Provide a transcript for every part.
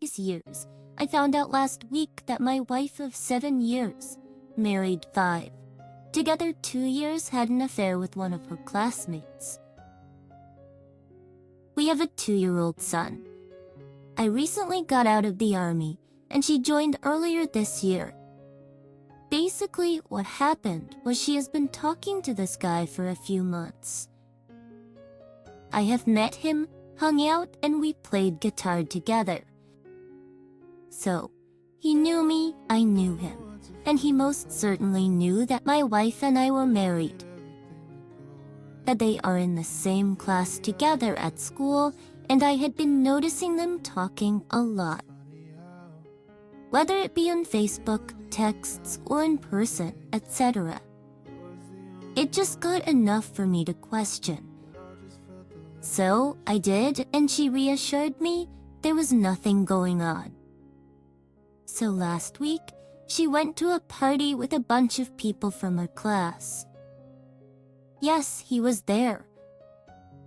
years. I found out last week that my wife of 7 years, married 5, together 2 years, had an affair with one of her classmates. We have a 2-year-old son. I recently got out of the army, and she joined earlier this year. Basically, what happened was she has been talking to this guy for a few months. I have met him, hung out, and we played guitar together. So, he knew me, I knew him, and he most certainly knew that my wife and I were married. That they are in the same class together at school, and I had been noticing them talking a lot. Whether it be on Facebook, texts, or in person, etc. It just got enough for me to question. So I did, and she reassured me there was nothing going on. So last week, she went to a party with a bunch of people from her class. Yes, he was there.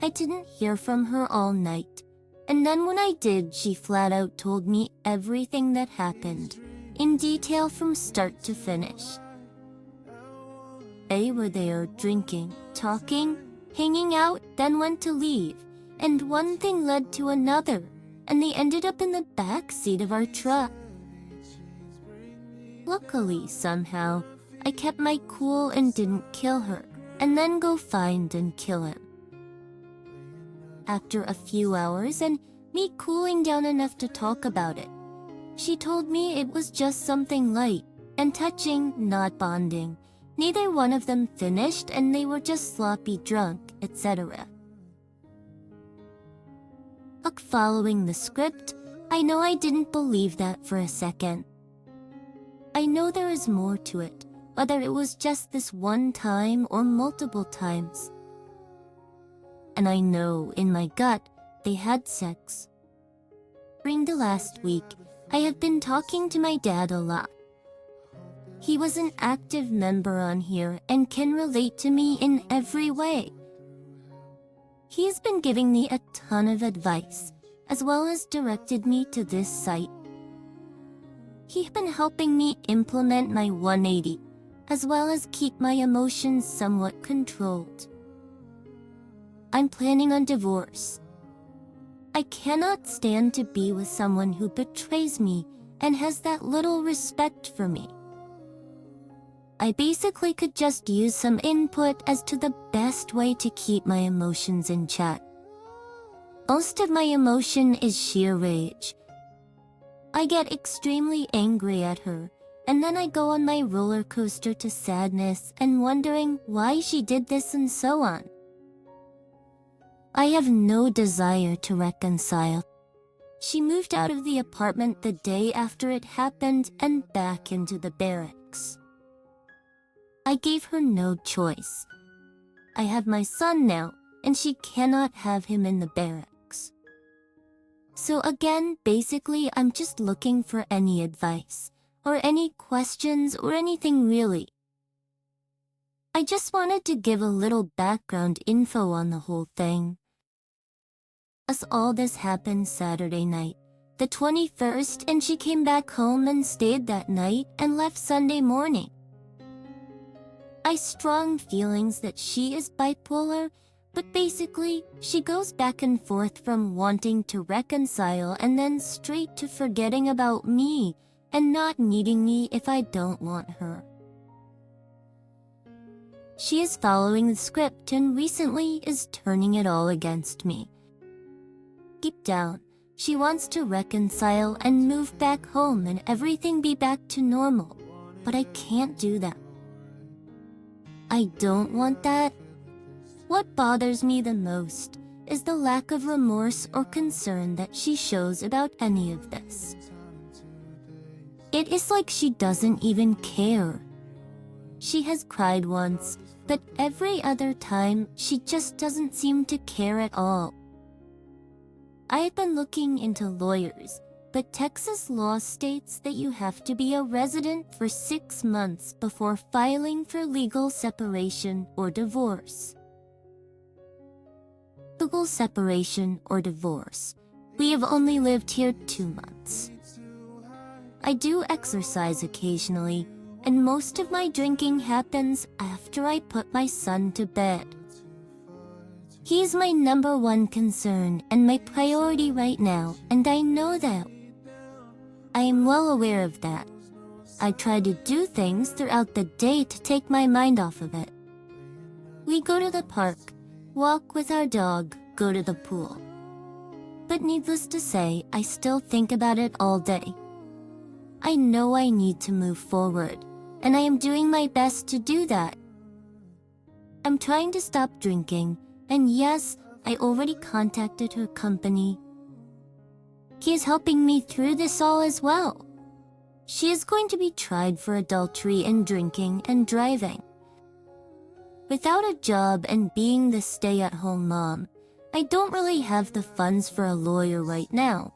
I didn't hear from her all night, and then when I did, she flat out told me everything that happened, in detail from start to finish. They were there drinking, talking, hanging out, then went to leave, and one thing led to another, and they ended up in the back seat of our truck. Luckily, somehow, I kept my cool and didn't kill her, and then go find and kill him. After a few hours and me cooling down enough to talk about it, she told me it was just something light and touching, not bonding. Neither one of them finished and they were just sloppy drunk, etc. Look, following the script, I know I didn't believe that for a second. I know there is more to it, whether it was just this one time or multiple times. And I know in my gut they had sex. During the last week, I have been talking to my dad a lot. He was an active member on here and can relate to me in every way. He has been giving me a ton of advice, as well as directed me to this site. He's been helping me implement my 180, as well as keep my emotions somewhat controlled. I'm planning on divorce. I cannot stand to be with someone who betrays me and has that little respect for me. I basically could just use some input as to the best way to keep my emotions in check. Most of my emotion is sheer rage. I get extremely angry at her, and then I go on my roller coaster to sadness and wondering why she did this and so on. I have no desire to reconcile. She moved out of the apartment the day after it happened and back into the barracks. I gave her no choice. I have my son now, and she cannot have him in the barracks. So again, basically, I'm just looking for any advice, or any questions, or anything really. I just wanted to give a little background info on the whole thing. As all this happened Saturday night, the 21st, and she came back home and stayed that night and left Sunday morning. I strong feelings that she is bipolar, but basically, she goes back and forth from wanting to reconcile and then straight to forgetting about me and not needing me if I don't want her. She is following the script and recently is turning it all against me. Deep down, she wants to reconcile and move back home and everything be back to normal, but I can't do that. I don't want that. What bothers me the most is the lack of remorse or concern that she shows about any of this. It is like she doesn't even care. She has cried once, but every other time she just doesn't seem to care at all. I have been looking into lawyers, but Texas law states that you have to be a resident for 6 months before filing for legal separation or divorce. Legal separation or divorce We have only lived here 2 months. I do exercise occasionally, and most of my drinking happens after I put my son to bed. He's my number one concern and my priority right now, and I know that. I am well aware of that. I try to do things throughout the day to take my mind off of it. We go to the park, walk with our dog, go to the pool. But needless to say, I still think about it all day. I know I need to move forward, and I am doing my best to do that. I'm trying to stop drinking, and yes, I already contacted her company. He is helping me through this all as well. She is going to be tried for adultery and drinking and driving. Without a job and being the stay-at-home mom, I don't really have the funds for a lawyer right now.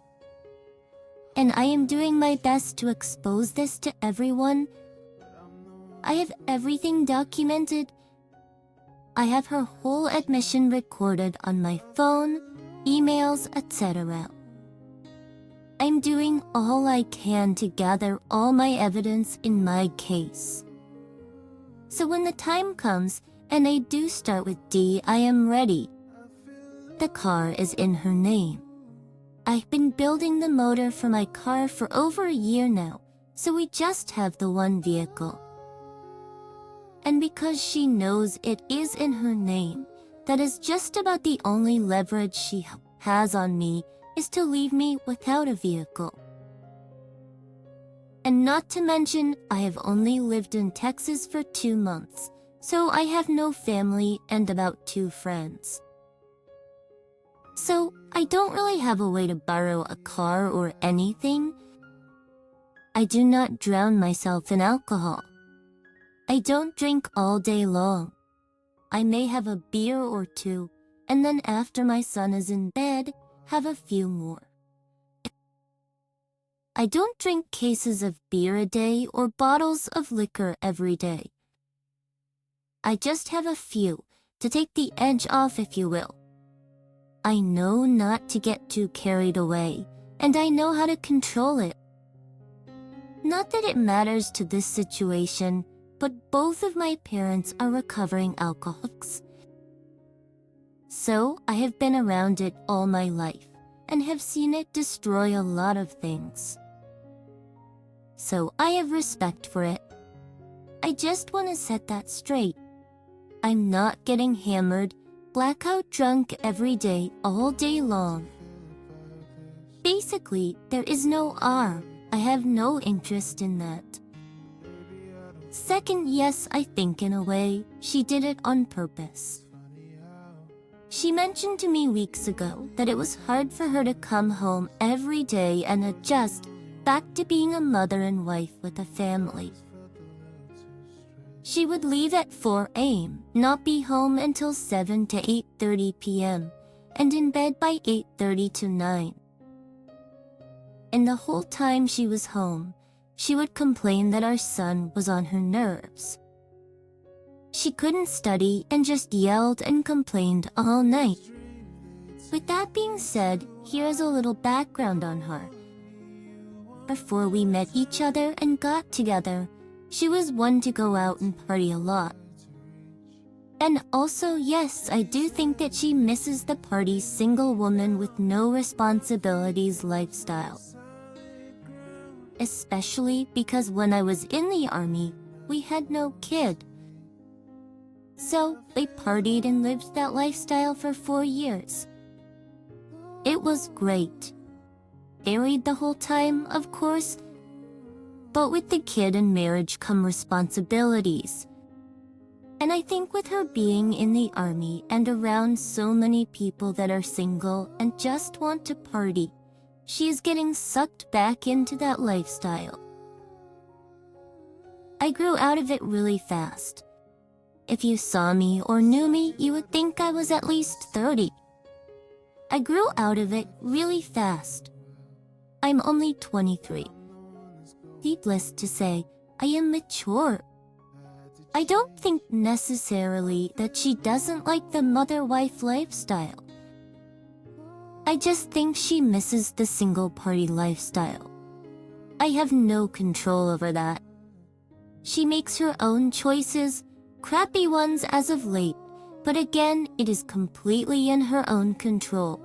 And I am doing my best to expose this to everyone. I have everything documented. I have her whole admission recorded on my phone, emails, etc. I'm doing all I can to gather all my evidence in my case. So when the time comes and I do start with D, I am ready. The car is in her name. I've been building the motor for my car for over a year now, so we just have the one vehicle. And because she knows it is in her name, that is just about the only leverage she has on me is to leave me without a vehicle. And not to mention, I have only lived in Texas for 2 months, so I have no family and about 2 friends. So I don't really have a way to borrow a car or anything. I do not drown myself in alcohol. I don't drink all day long. I may have a beer or 2, and then after my son is in bed, have a few more. I don't drink cases of beer a day or bottles of liquor every day. I just have a few to take the edge off, if you will. I know not to get too carried away, and I know how to control it. Not that it matters to this situation, but both of my parents are recovering alcoholics. So I have been around it all my life, and have seen it destroy a lot of things. So I have respect for it. I just want to set that straight. I'm not getting hammered, blackout drunk every day, all day long. Basically, there is no R. I have no interest in that. Second, yes, I think in a way, she did it on purpose. She mentioned to me weeks ago that it was hard for her to come home every day and adjust back to being a mother and wife with a family. She would leave at 4 a.m., not be home until 7 to 8:30 p.m., and in bed by 8:30 to 9. And the whole time she was home, she would complain that our son was on her nerves. She couldn't study and just yelled and complained all night. With that being said, here's a little background on her. Before we met each other and got together, she was one to go out and party a lot. And also, yes, I do think that she misses the party single woman with no responsibilities lifestyle. Especially because when I was in the army, we had no kid. So they partied and lived that lifestyle for 4 years. It was great. Married the whole time, of course, but with the kid and marriage come responsibilities. And I think with her being in the army and around so many people that are single and just want to party, she is getting sucked back into that lifestyle. I grew out of it really fast. If you saw me or knew me, you would think I was at least 30. I grew out of it really fast. I'm only 23. Needless to say, I am mature. I don't think necessarily that she doesn't like the mother-wife lifestyle. I just think she misses the single party lifestyle. I have no control over that. She makes her own choices, crappy ones as of late, but again, it is completely in her own control.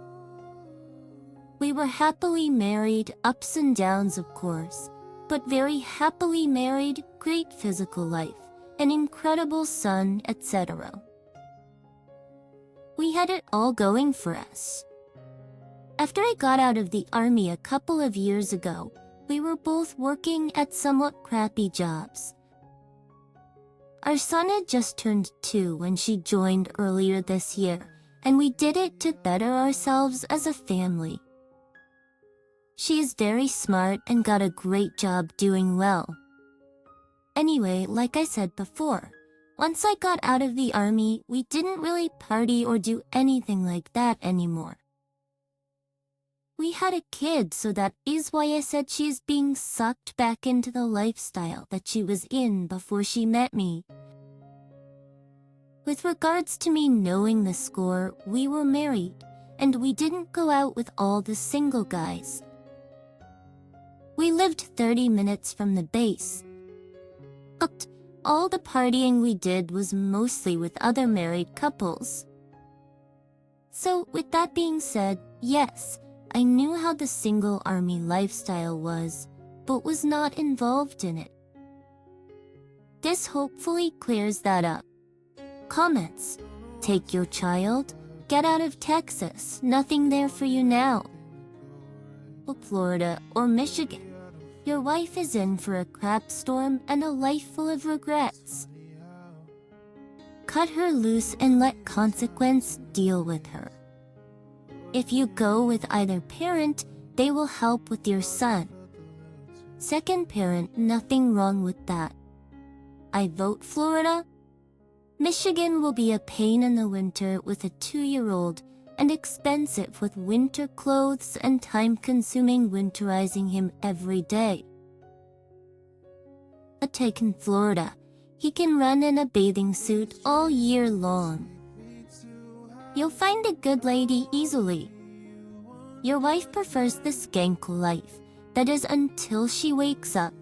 We were happily married, ups and downs of course, but very happily married, great physical life, an incredible son, etc. We had it all going for us. After I got out of the army a couple of years ago, we were both working at somewhat crappy jobs. Our son had just turned 2 when she joined earlier this year, and we did it to better ourselves as a family. She is very smart and got a great job doing well. Anyway, like I said before, once I got out of the army, we didn't really party or do anything like that anymore. We had a kid, so that is why I said she is being sucked back into the lifestyle that she was in before she met me. With regards to me knowing the score, we were married, and we didn't go out with all the single guys. We lived 30 minutes from the base. But all the partying we did was mostly with other married couples. So with that being said, yes, I knew how the single army lifestyle was, but was not involved in it. This hopefully clears that up. Comments: take your child, get out of Texas, nothing there for you now. Florida or Michigan, your wife is in for a crap storm and a life full of regrets. Cut her loose and let consequence deal with her. If you go with either parent, they will help with your son. Second parent, nothing wrong with that. I vote Florida. Michigan will be a pain in the winter with a 2-year-old and expensive with winter clothes and time-consuming winterizing him every day. But taken Florida, he can run in a bathing suit all year long. You'll find a good lady easily. Your wife prefers the skank life, that is until she wakes up.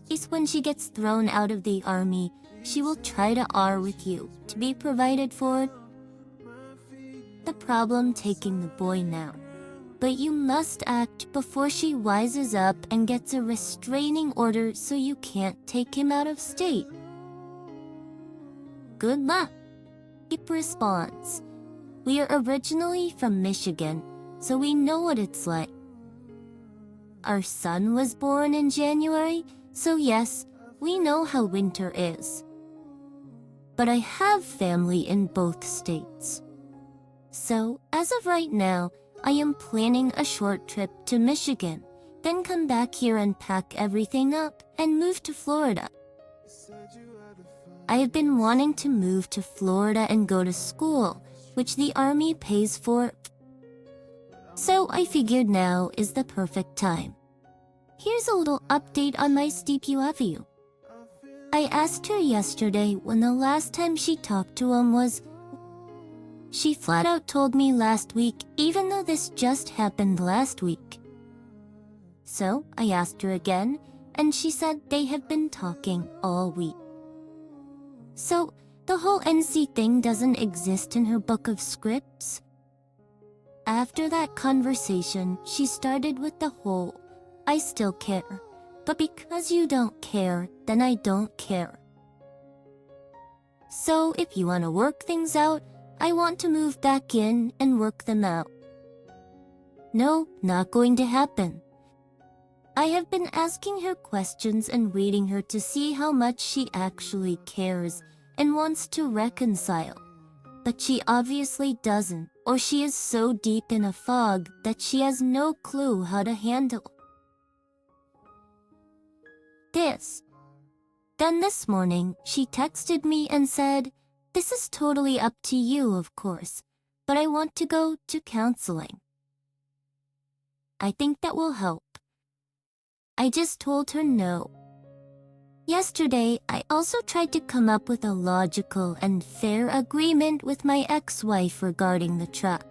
Is when she gets thrown out of the army, she will try to R with you to be provided for. The problem taking the boy now, but you must act before she wises up and gets a restraining order so you can't take him out of state. Good luck. Keep response. We are originally from Michigan, so we know what it's like. Our son was born in January, so yes, we know how winter is. But I have family in both states. So, as of right now, I am planning a short trip to Michigan, then come back here and pack everything up and move to Florida. I have been wanting to move to Florida and go to school, which the army pays for. So I figured now is the perfect time. Here's a little update on my steep UFU. I asked her yesterday when the last time she talked to him was. She flat out told me last week, even though this just happened last week. So I asked her again, and she said they have been talking all week. So the whole NC thing doesn't exist in her book of scripts? After that conversation, she started with the whole, I still care, but because you don't care, then I don't care. So if you want to work things out, I want to move back in and work them out. No, not going to happen. I have been asking her questions and reading her to see how much she actually cares and wants to reconcile. But she obviously doesn't, or she is so deep in a fog that she has no clue how to handle this. Then this morning, she texted me and said, "This is totally up to you, of course, but I want to go to counseling. I think that will help." I just told her no. Yesterday, I also tried to come up with a logical and fair agreement with my ex-wife regarding the truck.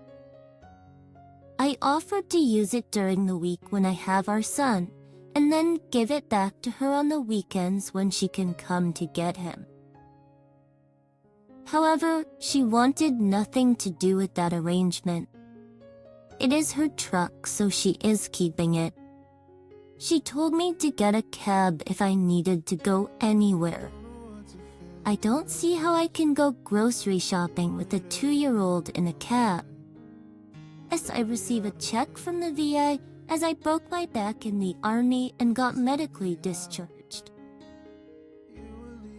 I offered to use it during the week when I have our son, and then give it back to her on the weekends when she can come to get him. However, she wanted nothing to do with that arrangement. It is her truck, so she is keeping it. She told me to get a cab if I needed to go anywhere. I don't see how I can go grocery shopping with a 2-year-old in a cab. Yes, I receive a check from the VA as I broke my back in the army and got medically discharged.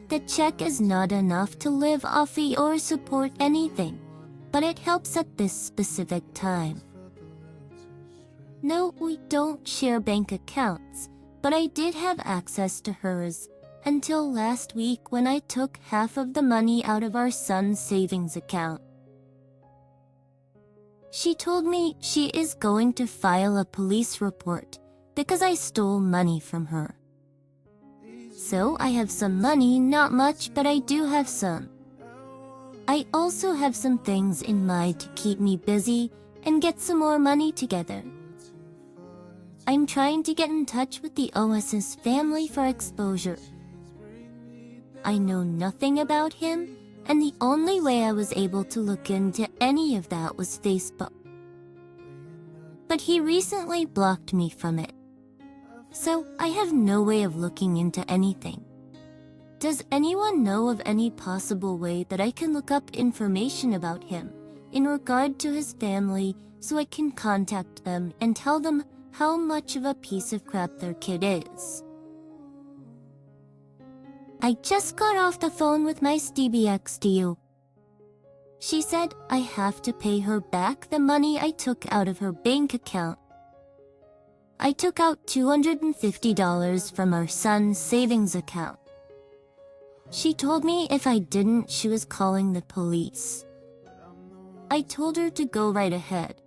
The check is not enough to live off or support anything, but it helps at this specific time. No, we don't share bank accounts, but I did have access to hers until last week when I took half of the money out of our son's savings account. She told me she is going to file a police report because I stole money from her. So I have some money, not much, but I do have some. I also have some things in mind to keep me busy and get some more money together. I'm trying to get in touch with the OS's family for exposure. I know nothing about him, and the only way I was able to look into any of that was Facebook. But he recently blocked me from it, so I have no way of looking into anything. Does anyone know of any possible way that I can look up information about him in regard to his family so I can contact them and tell them how much of a piece of crap their kid is? I just got off the phone with my STBXDU. She said I have to pay her back the money I took out of her bank account. I took out $250 from our son's savings account. She told me if I didn't, she was calling the police. I told her to go right ahead.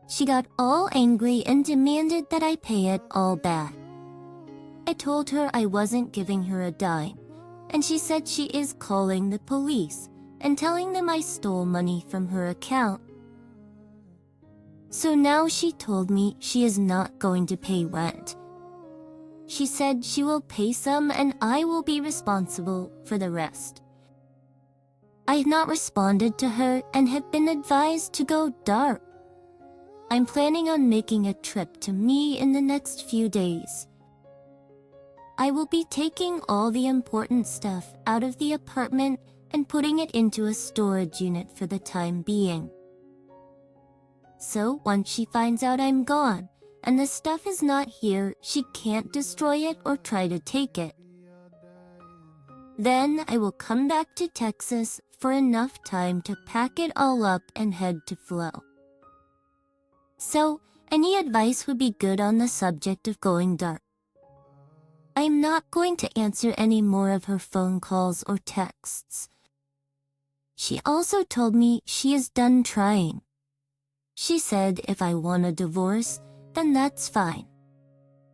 She got all angry and demanded that I pay it all back. I told her I wasn't giving her a dime, and she said she is calling the police and telling them I stole money from her account. So now she told me she is not going to pay rent. She said she will pay some and I will be responsible for the rest. I have not responded to her and have been advised to go dark. I'm planning on making a trip to me in the next few days. I will be taking all the important stuff out of the apartment and putting it into a storage unit for the time being. So once she finds out I'm gone and the stuff is not here, she can't destroy it or try to take it. Then I will come back to Texas for enough time to pack it all up and head to Flow. So, any advice would be good on the subject of going dark. I am not going to answer any more of her phone calls or texts. She also told me she is done trying. She said if I want a divorce, then that's fine.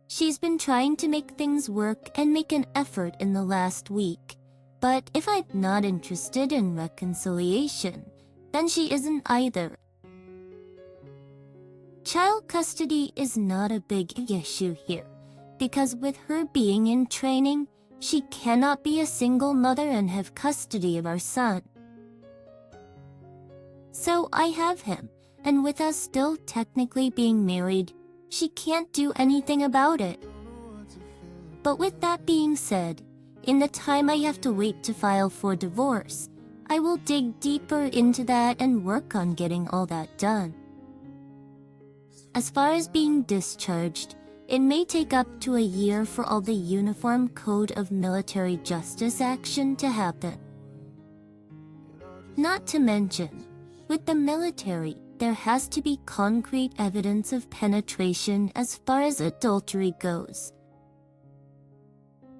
She's been trying to make things work and make an effort in the last week, but if I'm not interested in reconciliation, then she isn't either. Child custody is not a big issue here, because with her being in training, she cannot be a single mother and have custody of our son. So I have him, and with us still technically being married, she can't do anything about it. But with that being said, in the time I have to wait to file for divorce, I will dig deeper into that and work on getting all that done. As far as being discharged, it may take up to a year for all the Uniform Code of Military Justice action to happen. Not to mention, with the military, there has to be concrete evidence of penetration as far as adultery goes.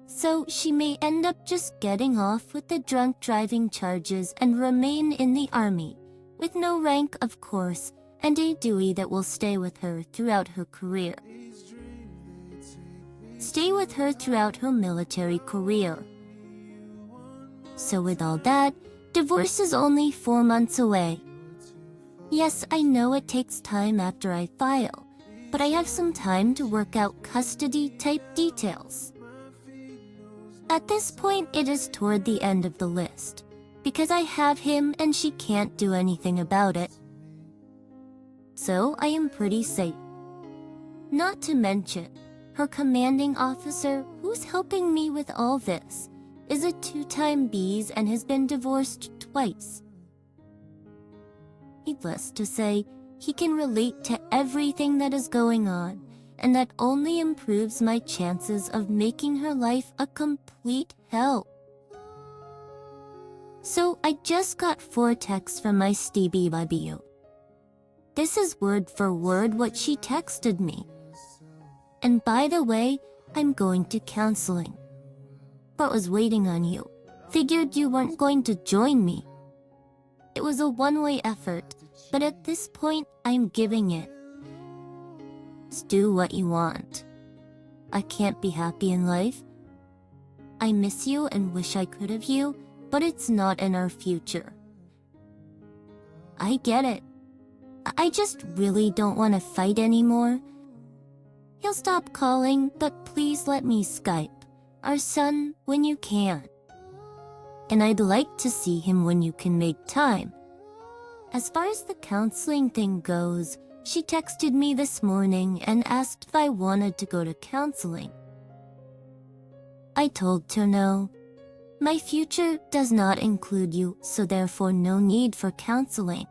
So she may end up just getting off with the drunk driving charges and remain in the army, with no rank of course, and a Dewey that will stay with her throughout her career. Stay with her throughout her military career. So with all that, divorce is only 4 months away. Yes, I know it takes time after I file, but I have some time to work out custody-type details. At this point, it is toward the end of the list, because I have him and she can't do anything about it. So I am pretty safe. Not to mention, her commanding officer, who's helping me with all this, is a 2-time B's and has been divorced twice. Needless to say, he can relate to everything that is going on, and that only improves my chances of making her life a complete hell. So I just got 4 texts from my Stevie Babio. This is word for word what she texted me. And by the way, I'm going to counseling. But was waiting on you. Figured you weren't going to join me. It was a one-way effort, but at this point, I'm giving it. Just do what you want. I can't be happy in life. I miss you and wish I could have you, but it's not in our future. I get it. I just really don't want to fight anymore. He'll stop calling, but please let me Skype our son when you can. And I'd like to see him when you can make time. As far as the counseling thing goes, she texted me this morning and asked if I wanted to go to counseling. I told her no. My future does not include you, so therefore no need for counseling.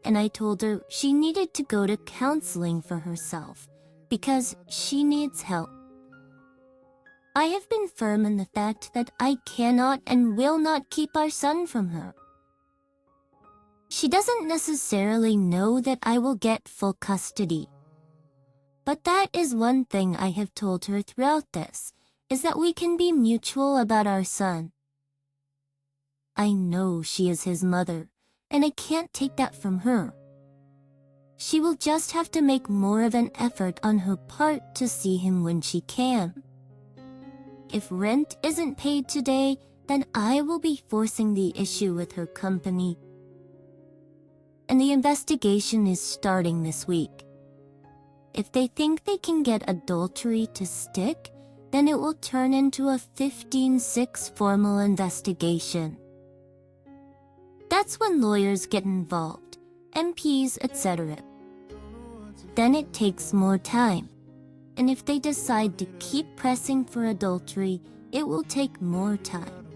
And I told her she needed to go to counseling for herself, because she needs help. I have been firm in the fact that I cannot and will not keep our son from her. She doesn't necessarily know that I will get full custody. But that is one thing I have told her throughout this, is that we can be mutual about our son. I know she is his mother, and I can't take that from her. She will just have to make more of an effort on her part to see him when she can. If rent isn't paid today, then I will be forcing the issue with her company. And the investigation is starting this week. If they think they can get adultery to stick, then it will turn into a 15-6 formal investigation. That's when lawyers get involved, MPs, etc. Then it takes more time. And if they decide to keep pressing for adultery, it will take more time.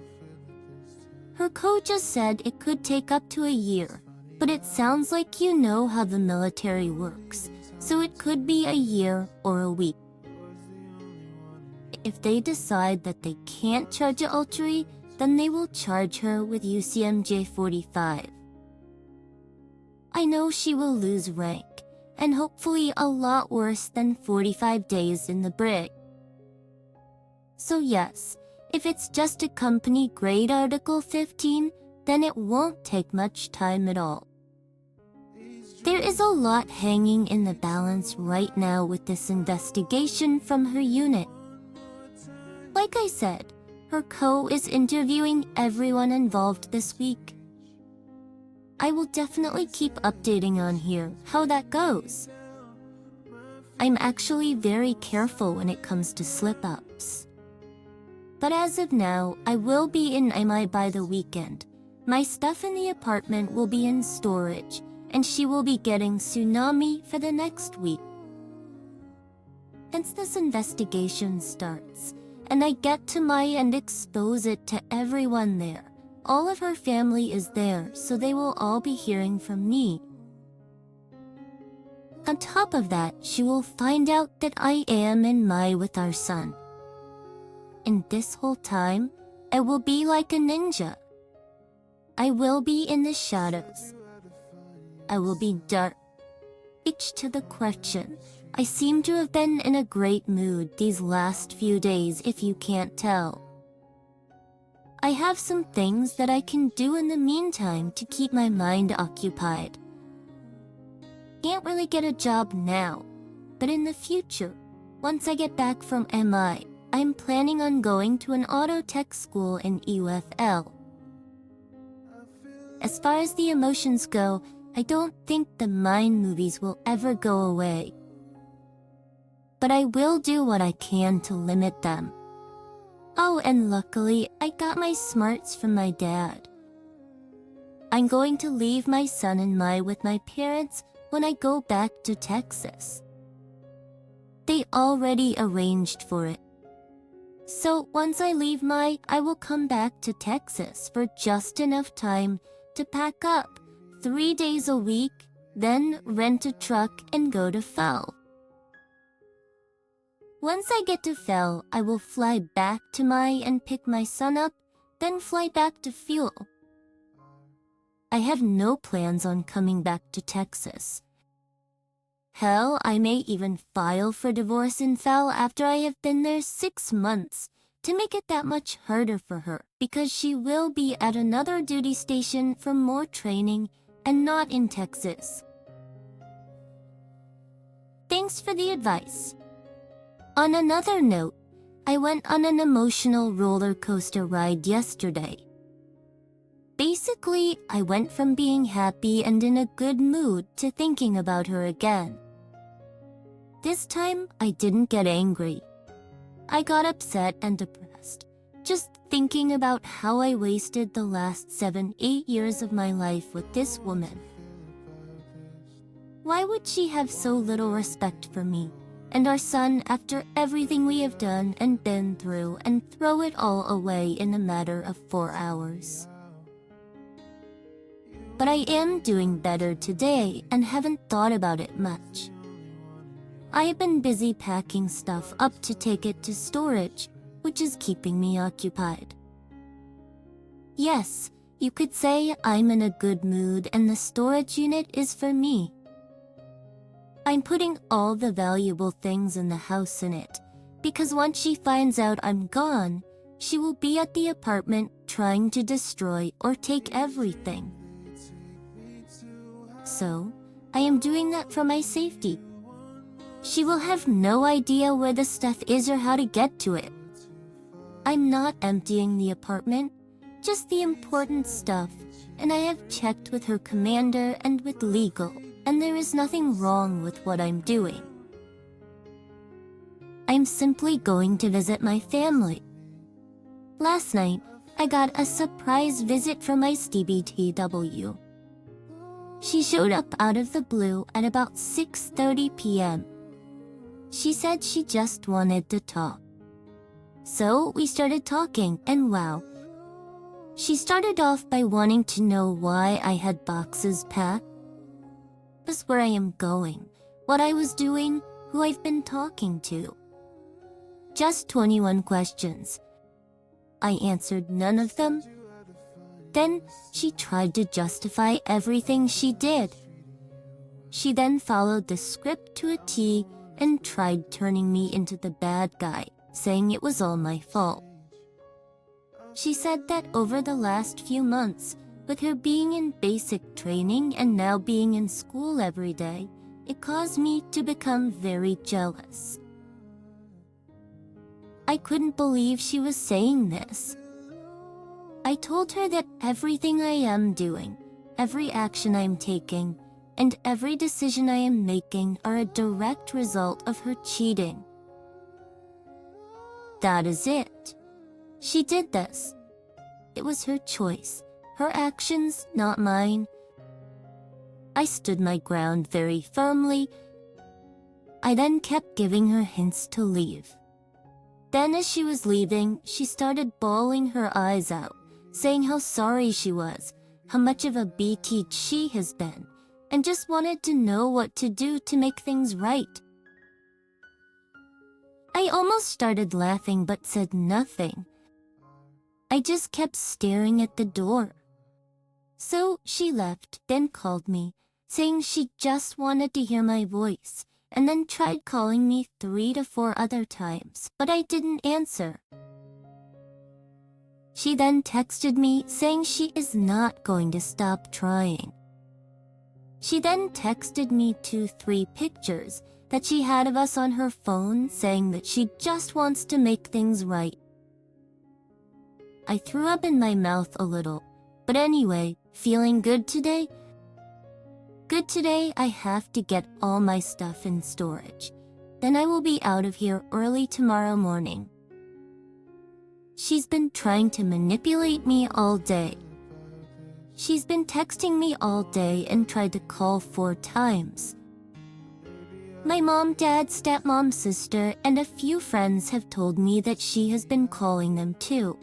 Her coach just said it could take up to a year, but it sounds like you know how the military works, so it could be a year or a week. If they decide that they can't charge adultery, then they will charge her with UCMJ 45. I know she will lose rank, and hopefully a lot worse than 45 days in the brig. So yes, if it's just a company grade Article 15, then it won't take much time at all. There is a lot hanging in the balance right now with this investigation from her unit. Like I said, her co is interviewing everyone involved this week. I will definitely keep updating on here how that goes. I'm actually very careful when it comes to slip-ups. But as of now, I will be in MI by the weekend. My stuff in the apartment will be in storage, and she will be getting tsunami for the next week. Once this investigation starts, and I get to my and expose it to everyone there, all of her family is there, so they will all be hearing from me. On top of that, she will find out that I am in my with our son. And this whole time, I will be like a ninja. I will be in the shadows. I will be dark. Each to the question. I seem to have been in a great mood these last few days, if you can't tell. I have some things that I can do in the meantime to keep my mind occupied. Can't really get a job now, but in the future, once I get back from MI, I'm planning on going to an auto tech school in UFL. As far as the emotions go, I don't think the mind movies will ever go away. But I will do what I can to limit them. Oh, and luckily, I got my smarts from my dad. I'm going to leave my son and Mai with my parents when I go back to Texas. They already arranged for it. So once I leave Mai, I will come back to Texas for just enough time to pack up 3 days a week, then rent a truck and go to Fel. Once I get to Fel, I will fly back to Mai and pick my son up, then fly back to Fuel. I have no plans on coming back to Texas. Hell, I may even file for divorce in Fel after I have been there 6 months to make it that much harder for her, because she will be at another duty station for more training and not in Texas. Thanks for the advice. On another note, I went on an emotional roller coaster ride yesterday. Basically, I went from being happy and in a good mood to thinking about her again. This time, I didn't get angry. I got upset and depressed, just thinking about how I wasted the last 7-8 years of my life with this woman. Why would she have so little respect for me and our son after everything we have done and been through, and throw it all away in a matter of 4 hours? But I am doing better today and haven't thought about it much. I have been busy packing stuff up to take it to storage, which is keeping me occupied. Yes, you could say I'm in a good mood and the storage unit is for me. I'm putting all the valuable things in the house in it, because once she finds out I'm gone, she will be at the apartment trying to destroy or take everything. So, I am doing that for my safety. She will have no idea where the stuff is or how to get to it. I'm not emptying the apartment, just the important stuff, and I have checked with her commander and with legal, and there is nothing wrong with what I'm doing. I'm simply going to visit my family. Last night, I got a surprise visit from my STBTW. She showed up out of the blue at about 6:30 p.m. She said she just wanted to talk. So we started talking, and wow. She started off by wanting to know why I had boxes packed, just where I am going, what I was doing, who I've been talking to. Just 21 questions. I answered none of them. Then she tried to justify everything she did. She then followed the script to a T and tried turning me into the bad guy, saying it was all my fault. She said that over the last few months, with her being in basic training and now being in school every day, it caused me to become very jealous. I couldn't believe she was saying this. I told her that everything I am doing, every action I am taking, and every decision I am making are a direct result of her cheating. That is it. She did this. It was her choice, her actions, not mine. I stood my ground very firmly. I then kept giving her hints to leave. Then as she was leaving, she started bawling her eyes out, saying how sorry she was, how much of a BT she has been, and just wanted to know what to do to make things right. I almost started laughing but said nothing. I just kept staring at the door. So she left, then called me, saying she just wanted to hear my voice, and then tried calling me 3 to 4 other times, but I didn't answer. She then texted me saying she is not going to stop trying. She then texted me 2-3 pictures that she had of us on her phone, saying that she just wants to make things right. I threw up in my mouth a little, but anyway, feeling good today? Good, today I have to get all my stuff in storage. Then I will be out of here early tomorrow morning. She's been trying to manipulate me all day. She's been texting me all day and tried to call 4 times. My mom, dad, stepmom, sister, and a few friends have told me that she has been calling them too.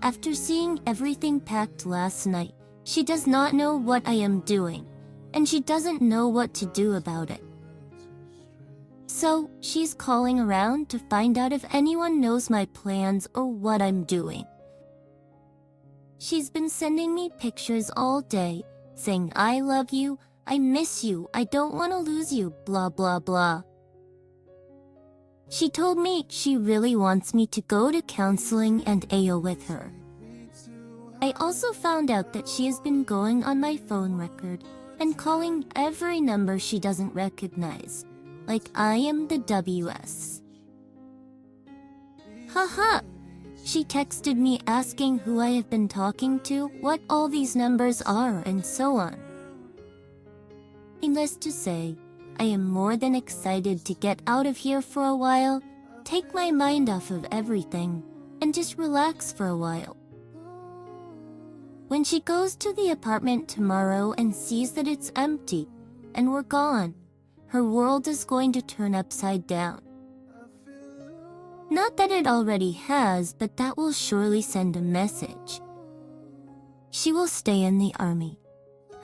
After seeing everything packed last night, she does not know what I am doing, and she doesn't know what to do about it. So, she's calling around to find out if anyone knows my plans or what I'm doing. She's been sending me pictures all day, saying I love you, I miss you, I don't want to lose you, blah blah blah. She told me she really wants me to go to counseling and AO with her. I also found out that she has been going on my phone record and calling every number she doesn't recognize, like I am the WS. Haha! She texted me asking who I have been talking to, what all these numbers are, and so on. Needless to say, I am more than excited to get out of here for a while, take my mind off of everything, and just relax for a while. When she goes to the apartment tomorrow and sees that it's empty, and we're gone, her world is going to turn upside down. Not that it already has, but that will surely send a message. She will stay in the army.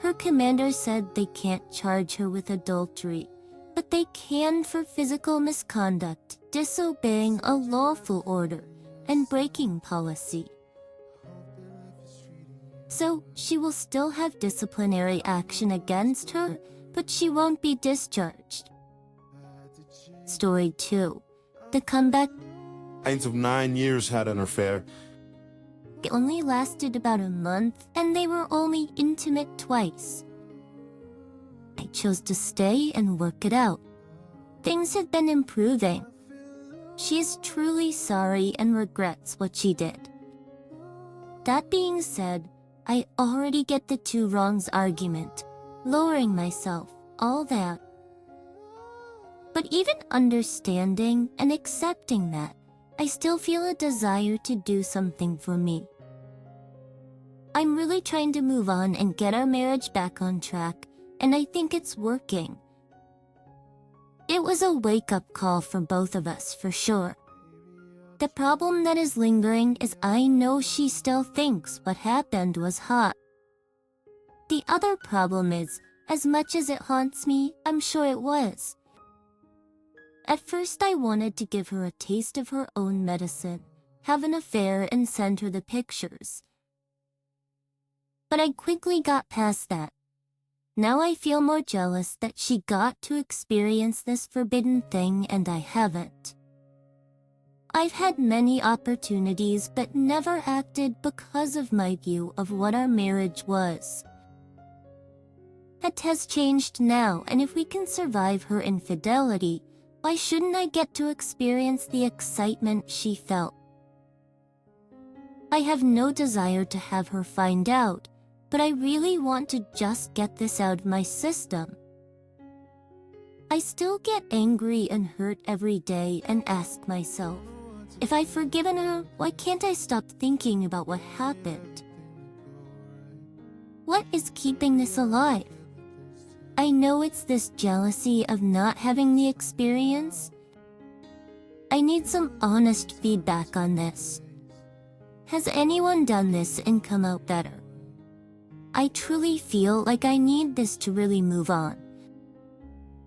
Her commander said they can't charge her with adultery, but they can for physical misconduct, disobeying a lawful order, and breaking policy. So she will still have disciplinary action against her, but she won't be discharged. Story 2. The comeback. Of 9 years had an affair. It only lasted about a month, and they were only intimate twice. I chose to stay and work it out. Things have been improving. She is truly sorry and regrets what she did. That being said, I already get the 2 wrongs argument, lowering myself, all that. But even understanding and accepting that, I still feel a desire to do something for me. I'm really trying to move on and get our marriage back on track, and I think it's working. It was a wake-up call for both of us, for sure. The problem that is lingering is I know she still thinks what happened was hot. The other problem is, as much as it haunts me, I'm sure it was. At first I wanted to give her a taste of her own medicine, have an affair and send her the pictures. But I quickly got past that. Now I feel more jealous that she got to experience this forbidden thing and I haven't. I've had many opportunities but never acted because of my view of what our marriage was. It has changed now, and if we can survive her infidelity, why shouldn't I get to experience the excitement she felt? I have no desire to have her find out, but I really want to just get this out of my system. I still get angry and hurt every day and ask myself, if I've forgiven her, why can't I stop thinking about what happened? What is keeping this alive? I know it's this jealousy of not having the experience. I need some honest feedback on this. Has anyone done this and come out better? I truly feel like I need this to really move on.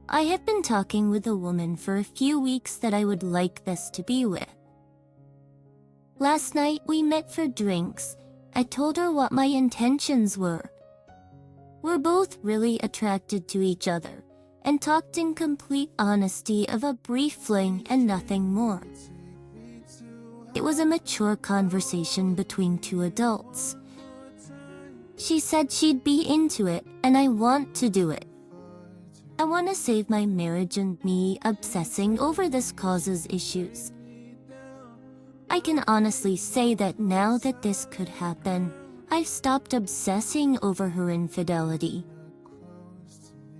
I have been talking with a woman for a few weeks that I would like this to be with. Last night we met for drinks. I told her what my intentions were. We're both really attracted to each other and talked in complete honesty of a brief fling and nothing more. It was a mature conversation between 2 adults. She said she'd be into it, and I want to do it. I want to save my marriage, and me obsessing over this causes issues. I can honestly say that now that this could happen, I've stopped obsessing over her infidelity.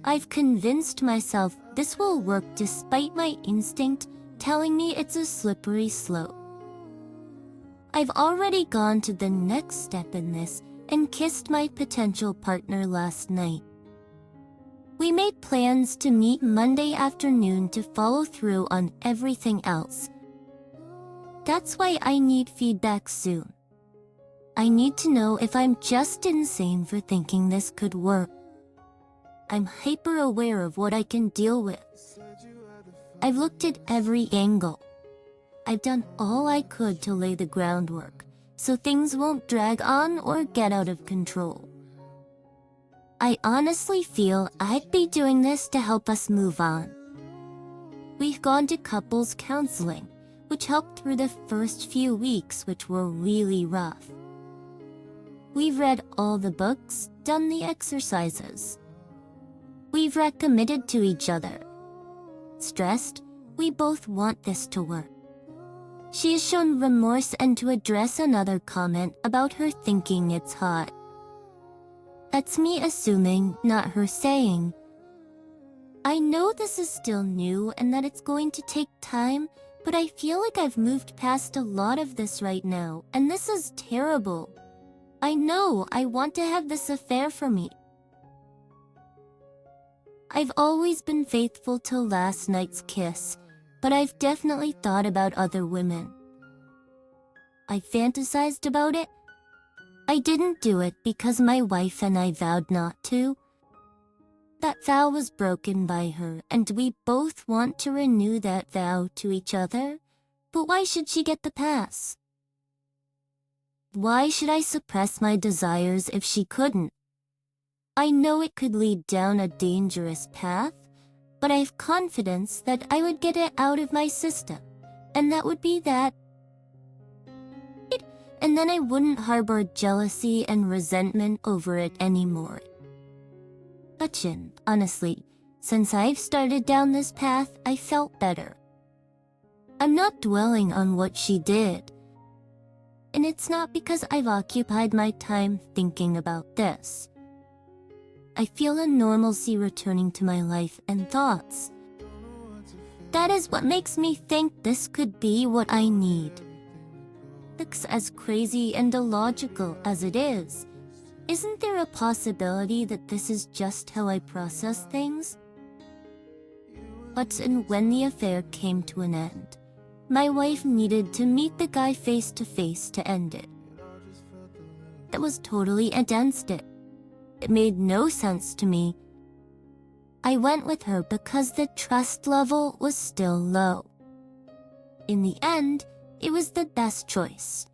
I've convinced myself this will work despite my instinct telling me it's a slippery slope. I've already gone to the next step in this and kissed my potential partner last night. We made plans to meet Monday afternoon to follow through on everything else. That's why I need feedback soon. I need to know if I'm just insane for thinking this could work. I'm hyper aware of what I can deal with. I've looked at every angle. I've done all I could to lay the groundwork, so things won't drag on or get out of control. I honestly feel I'd be doing this to help us move on. We've gone to couples counseling, which helped through the first few weeks, which were really rough. We've read all the books, done the exercises. We've recommitted to each other. Stressed, we both want this to work. She has shown remorse and to address another comment about her thinking it's hot. That's me assuming, not her saying. I know this is still new and that it's going to take time, but I feel like I've moved past a lot of this right now, and this is terrible. I know I want to have this affair for me. I've always been faithful till last night's kiss, but I've definitely thought about other women. I fantasized about it. I didn't do it because my wife and I vowed not to. That vow was broken by her, and we both want to renew that vow to each other. But why should she get the pass? Why should I suppress my desires if she couldn't? I know it could lead down a dangerous path, but I have confidence that I would get it out of my system, and that would be that. And then I wouldn't harbor jealousy and resentment over it anymore. But Jin, honestly, since I've started down this path, I felt better. I'm not dwelling on what she did. And it's not because I've occupied my time thinking about this. I feel a normalcy returning to my life and thoughts. That is what makes me think this could be what I need. Looks as crazy and illogical as it is. Isn't there a possibility that this is just how I process things? But when the affair came to an end, my wife needed to meet the guy face to face to end it. That was totally against it. It made no sense to me. I went with her because the trust level was still low. In the end, it was the best choice.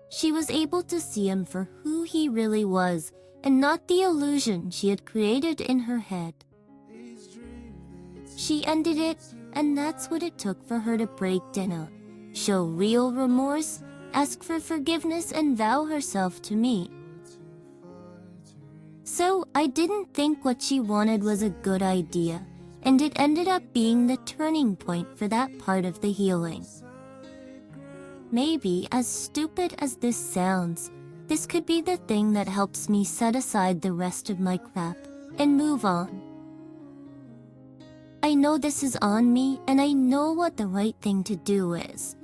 She was able to see him for who he really was and not the illusion she had created in her head. She ended it, and that's what it took for her to break down, show real remorse, ask for forgiveness, and vow herself to me. So I didn't think what she wanted was a good idea, and it ended up being the turning point for that part of the healing. Maybe, as stupid as this sounds, this could be the thing that helps me set aside the rest of my crap and move on. I know this is on me, and I know what the right thing to do is.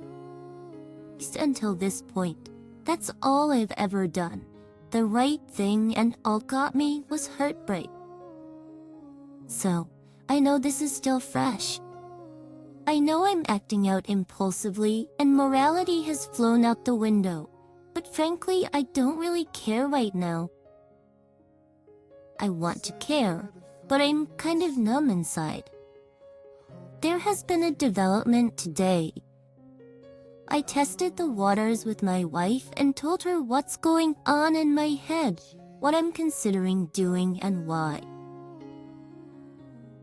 At least until this point, that's all I've ever done. The right thing, and all got me was heartbreak. So, I know this is still fresh. I know I'm acting out impulsively, and morality has flown out the window, but frankly, I don't really care right now. I want to care, but I'm kind of numb inside. There has been a development today. I tested the waters with my wife and told her what's going on in my head, what I'm considering doing, and why.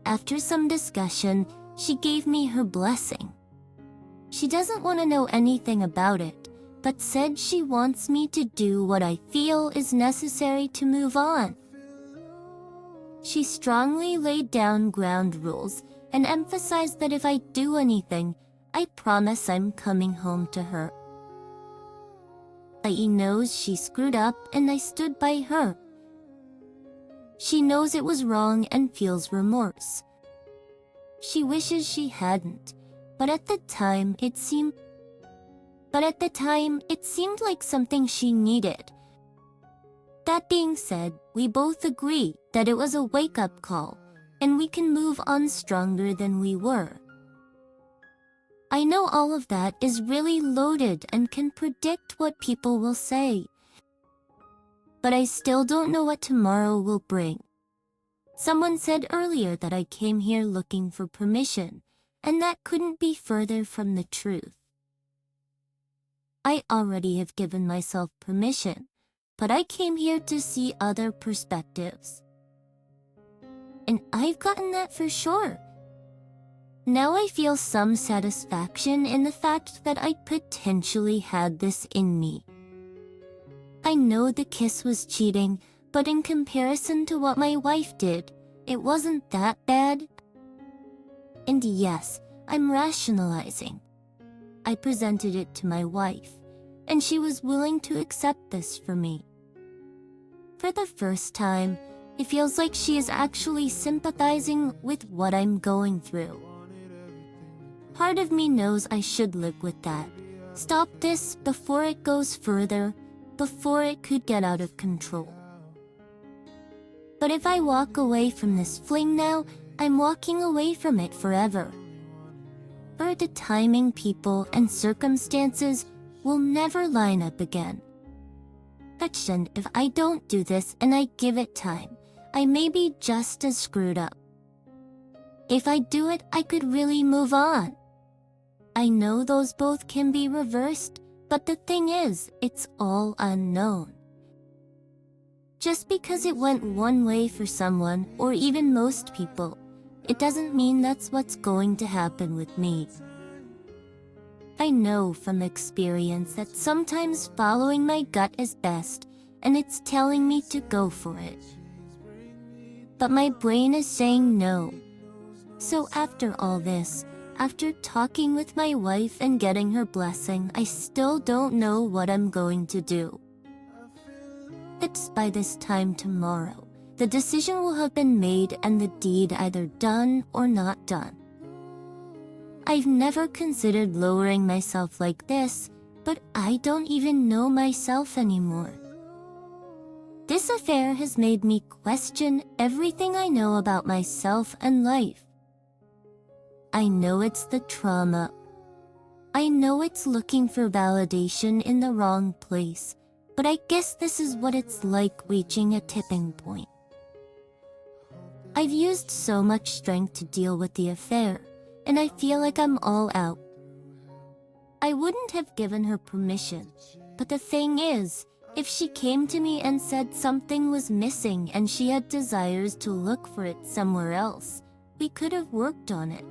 After some discussion, she gave me her blessing. She doesn't want to know anything about it, but said she wants me to do what I feel is necessary to move on. She strongly laid down ground rules and emphasized that if I do anything, I promise I'm coming home to her. He knows she screwed up and I stood by her. She knows it was wrong and feels remorse. She wishes she hadn't, but at the time it seemed like something she needed. That being said, we both agree that it was a wake-up call, and we can move on stronger than we were. I know all of that is really loaded and can predict what people will say, but I still don't know what tomorrow will bring. Someone said earlier that I came here looking for permission, and that couldn't be further from the truth. I already have given myself permission, but I came here to see other perspectives. And I've gotten that for sure. Now I feel some satisfaction in the fact that I potentially had this in me. I know the kiss was cheating, but in comparison to what my wife did, it wasn't that bad. And yes, I'm rationalizing. I presented it to my wife, and she was willing to accept this for me. For the first time, it feels like she is actually sympathizing with what I'm going through. Part of me knows I should live with that. Stop this before it goes further, before it could get out of control. But if I walk away from this fling now, I'm walking away from it forever. For the timing, people, and circumstances will never line up again. And if I don't do this and I give it time, I may be just as screwed up. If I do it, I could really move on. I know those both can be reversed, but the thing is, it's all unknown. Just because it went one way for someone, or even most people, it doesn't mean that's what's going to happen with me. I know from experience that sometimes following my gut is best, and it's telling me to go for it. But my brain is saying no. So after all this, after talking with my wife and getting her blessing, I still don't know what I'm going to do. It's by this time tomorrow, the decision will have been made and the deed either done or not done. I've never considered lowering myself like this, but I don't even know myself anymore. This affair has made me question everything I know about myself and life. I know it's the trauma. I know it's looking for validation in the wrong place, but I guess this is what it's like reaching a tipping point. I've used so much strength to deal with the affair, and I feel like I'm all out. I wouldn't have given her permission, but the thing is, if she came to me and said something was missing and she had desires to look for it somewhere else, we could have worked on it.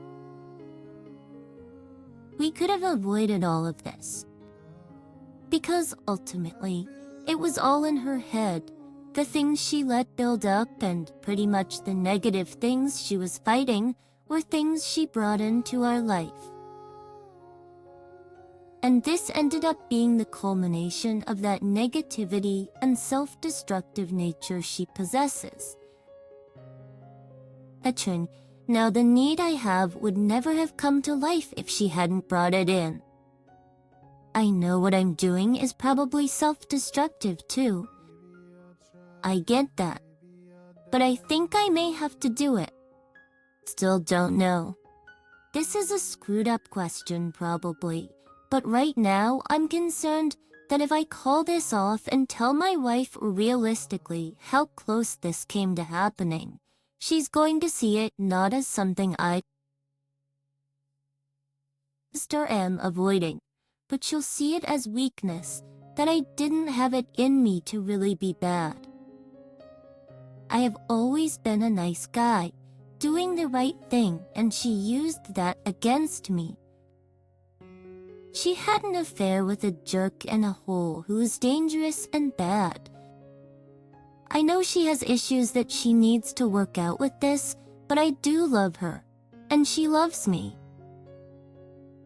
We could have avoided all of this. Because ultimately, it was all in her head. The things she let build up and pretty much the negative things she was fighting were things she brought into our life. And this ended up being the culmination of that negativity and self-destructive nature she possesses. Now the need I have would never have come to life if she hadn't brought it in. I know what I'm doing is probably self-destructive too. I get that, but I think I may have to do it. Still don't know. This is a screwed up question probably, but right now I'm concerned that if I call this off and tell my wife realistically how close this came to happening, she's going to see it not as something I am avoiding, but she'll see it as weakness, that I didn't have it in me to really be bad. I have always been a nice guy, doing the right thing, and she used that against me. She had an affair with a jerk and a hole who was dangerous and bad. I know she has issues that she needs to work out with this, but I do love her, and she loves me.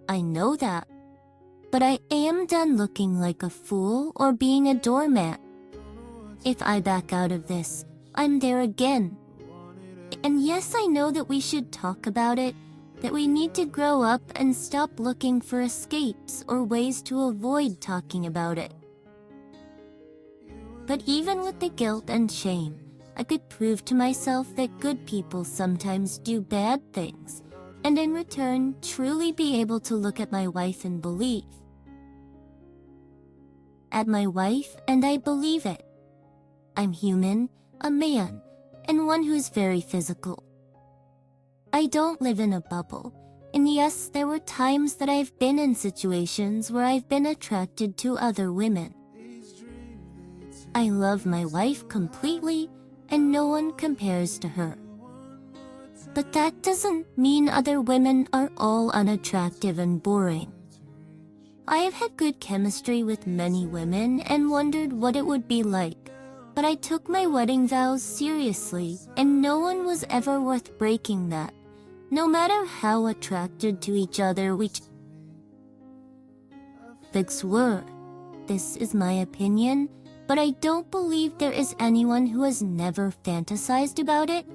I know that, but I am done looking like a fool or being a doormat. If I back out of this, I'm there again. And yes, I know that we should talk about it, that we need to grow up and stop looking for escapes or ways to avoid talking about it. But even with the guilt and shame, I could prove to myself that good people sometimes do bad things, and in return, truly be able to look at my wife and believe. At my wife, and I believe it. I'm human, a man, and one who's very physical. I don't live in a bubble, and yes, there were times that I've been in situations where I've been attracted to other women. I love my wife completely, and no one compares to her. But that doesn't mean other women are all unattractive and boring. I have had good chemistry with many women and wondered what it would be like, but I took my wedding vows seriously, and no one was ever worth breaking that, no matter how attracted to each other we were. This is my opinion, but I don't believe there is anyone who has never fantasized about it.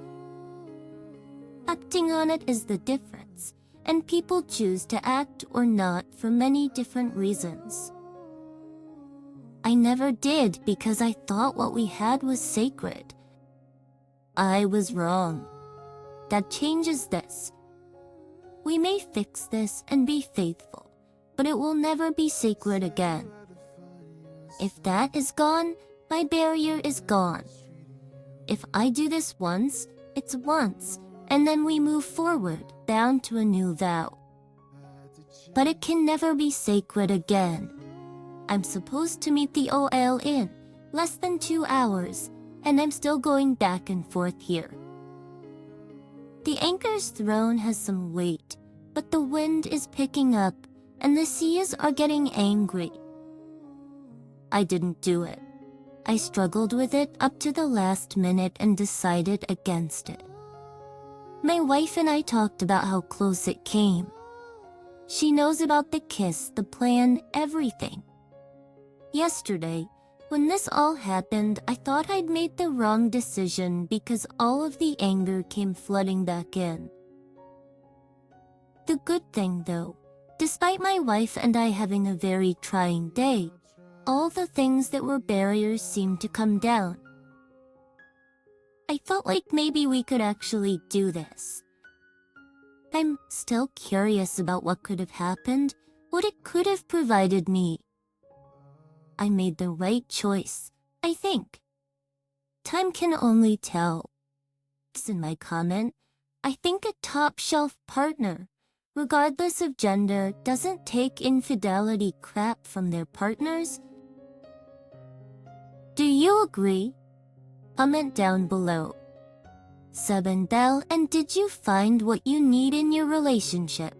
Acting on it is the difference, and people choose to act or not for many different reasons. I never did because I thought what we had was sacred. I was wrong. That changes this. We may fix this and be faithful, but it will never be sacred again. If that is gone, my barrier is gone. If I do this once, it's once, and then we move forward, bound to a new vow. But it can never be sacred again. I'm supposed to meet the OL in less than 2 hours, and I'm still going back and forth here. The anchor's thrown has some weight, but the wind is picking up, and the seas are getting angry. I didn't do it. I struggled with it up to the last minute and decided against it. My wife and I talked about how close it came. She knows about the kiss, the plan, everything. Yesterday, when this all happened, I thought I'd made the wrong decision because all of the anger came flooding back in. The good thing, though, despite my wife and I having a very trying day, all the things that were barriers seemed to come down. I felt like maybe we could actually do this. I'm still curious about what could have happened, what it could have provided me. I made the right choice, I think. Time can only tell. In my comment, I think a top-shelf partner, regardless of gender, doesn't take infidelity crap from their partners. Do you agree? Comment down below. Sub and bell, and did you find what you need in your relationship?